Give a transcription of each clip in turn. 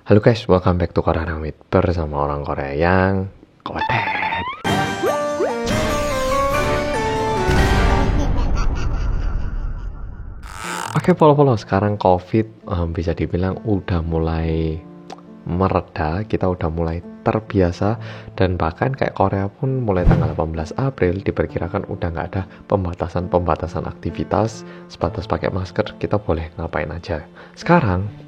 Halo guys, welcome back to Korean Amit bersama orang Korea yang kotek. Oke, follow sekarang COVID bisa dibilang udah mulai mereda, kita udah mulai terbiasa, dan bahkan kayak Korea pun mulai tanggal 18 April diperkirakan udah nggak ada pembatasan aktivitas, sebatas pakai masker, kita boleh ngapain aja. Sekarang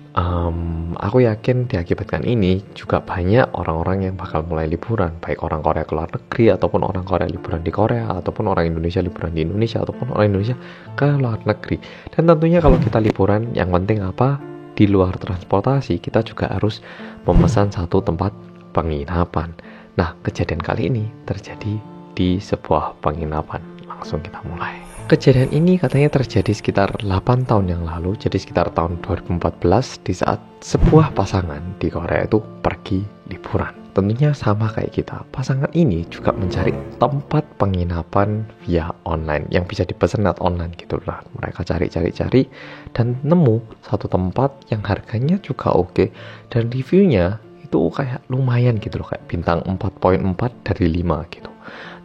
aku yakin diakibatkan ini juga banyak orang-orang yang bakal mulai liburan, baik orang Korea ke luar negeri, ataupun orang Korea liburan di Korea, ataupun orang Indonesia liburan di Indonesia, ataupun orang Indonesia ke luar negeri. Dan tentunya kalau kita liburan, yang penting apa? Di luar transportasi, kita juga harus memesan satu tempat penginapan. Nah, kejadian kali ini terjadi di sebuah penginapan. Langsung kita mulai. Kejadian ini katanya terjadi sekitar 8 tahun yang lalu, jadi sekitar tahun 2014, di saat sebuah pasangan di Korea itu pergi liburan. Tentunya sama kayak kita, pasangan ini juga mencari tempat penginapan via online yang bisa dipesan lewat online gitu lah. Mereka cari dan nemu satu tempat yang harganya juga oke, dan reviewnya itu kayak lumayan gitu loh, kayak bintang 4.4 dari 5 gitu.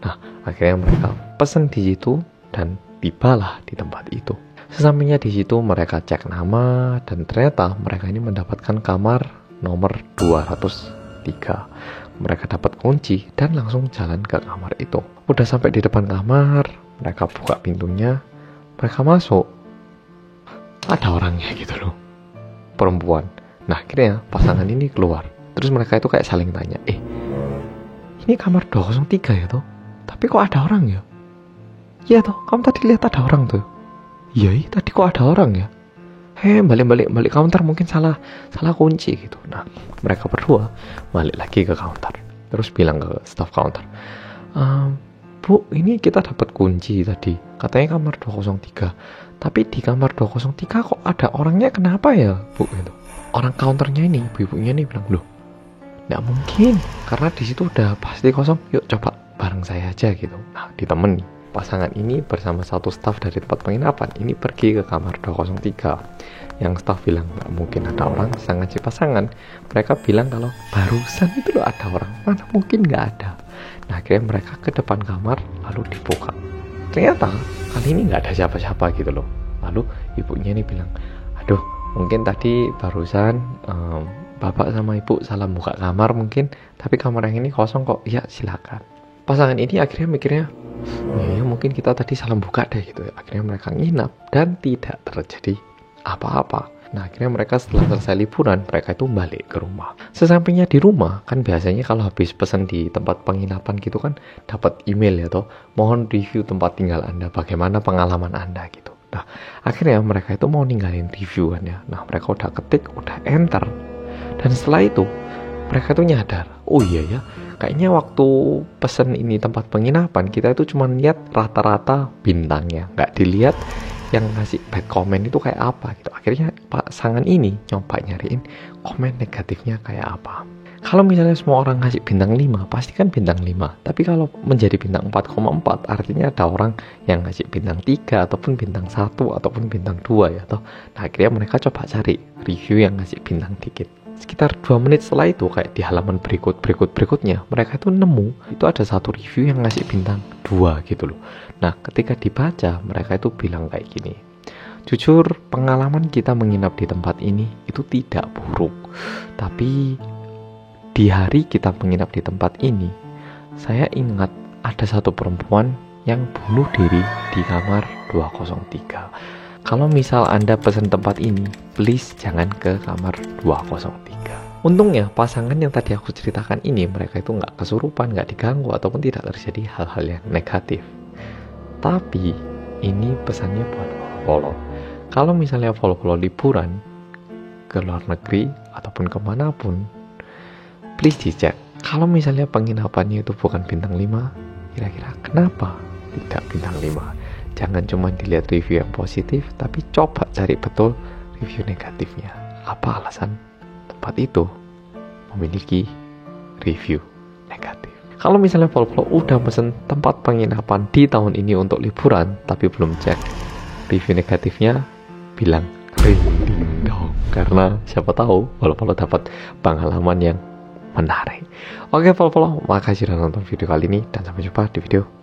Nah, akhirnya mereka pesen di situ dan tibalah di tempat itu. Sesampainya di situ mereka cek nama, dan ternyata mereka ini mendapatkan kamar nomor 203. Mereka dapat kunci dan langsung jalan ke kamar itu. Udah sampai di depan kamar, mereka buka pintunya, mereka masuk. Ada orangnya gitu loh, perempuan. Nah, akhirnya pasangan ini keluar. Terus mereka itu kayak saling tanya, ini kamar 203 ya toh? Tapi kok ada orang ya? Iya toh, kamu tadi lihat ada orang tuh. Iya, tadi kok ada orang ya? Balik counter, mungkin salah kunci gitu. Nah, mereka berdua balik lagi ke counter. Terus bilang ke staff counter, Bu, ini kita dapat kunci tadi. Katanya kamar 203. Tapi di kamar 203 kok ada orangnya, kenapa ya, Bu? Gitu. Orang counternya ini, ibu-ibunya ini bilang, loh, nggak mungkin, karena di situ udah pasti kosong. Yuk coba bareng saya aja gitu. Nah, ditemani. Pasangan ini bersama satu staf dari tempat penginapan ini pergi ke kamar 203. Yang staf bilang nggak mungkin ada orang, sangat si pasangan. Mereka bilang kalau barusan itu loh ada orang, mana mungkin nggak ada. Nah, akhirnya mereka ke depan kamar lalu dibuka. Ternyata kali ini nggak ada siapa-siapa gitu loh. Lalu ibunya ini bilang, aduh, mungkin tadi barusan bapak sama ibu salah buka kamar mungkin, tapi kamar yang ini kosong kok. Ya silakan. Pasangan ini akhirnya mikirnya, ya mungkin kita tadi salah buka deh gitu ya. Akhirnya mereka nginap dan tidak terjadi apa-apa. Nah, akhirnya mereka setelah selesai liburan, mereka itu balik ke rumah. Sesampainya di rumah, kan biasanya kalau habis pesan di tempat penginapan gitu kan dapat email ya toh, mohon review tempat tinggal Anda, bagaimana pengalaman Anda gitu. Nah, akhirnya mereka itu mau ninggalin review kan ya. Nah, mereka udah ketik, udah enter. Dan setelah itu mereka tuh nyadar, oh iya ya, kayaknya waktu pesen ini tempat penginapan, kita itu cuma lihat rata-rata bintangnya, nggak dilihat yang ngasih bad comment itu kayak apa gitu. Akhirnya pasangan ini nyoba nyariin komen negatifnya kayak apa. Kalau misalnya semua orang ngasih bintang 5, pasti kan bintang 5. Tapi kalau menjadi bintang 4,4, artinya ada orang yang ngasih bintang 3, ataupun bintang 1, ataupun bintang 2 ya toh. Nah, akhirnya mereka coba cari review yang ngasih bintang dikit. Sekitar 2 menit setelah itu, kayak di halaman berikutnya, mereka itu nemu, itu ada satu review yang ngasih bintang 2 gitu loh. Nah, ketika dibaca, mereka itu bilang kayak gini, jujur, pengalaman kita menginap di tempat ini itu tidak buruk. Tapi di hari kita menginap di tempat ini, saya ingat ada satu perempuan yang bunuh diri di kamar 203. Kalau misal Anda pesan tempat ini, please jangan ke kamar 203. Untungnya pasangan yang tadi aku ceritakan ini, mereka itu nggak kesurupan, nggak diganggu, ataupun tidak terjadi hal-hal yang negatif. Tapi ini pesannya buat follow. Kalau misalnya follow liburan ke luar negeri ataupun kemanapun, please dicek. Kalau misalnya penginapannya itu bukan bintang 5, kira-kira kenapa tidak bintang 5? Jangan cuma dilihat review yang positif, tapi coba cari betul review negatifnya. Apa alasan tempat itu memiliki review negatif? Kalau misalnya follow udah pesen tempat penginapan di tahun ini untuk liburan, tapi belum cek review negatifnya, bilang rinding. dong, karena siapa tahu follow dapat pengalaman yang menarik. Oke, follow, makasih udah nonton video kali ini dan sampai jumpa di video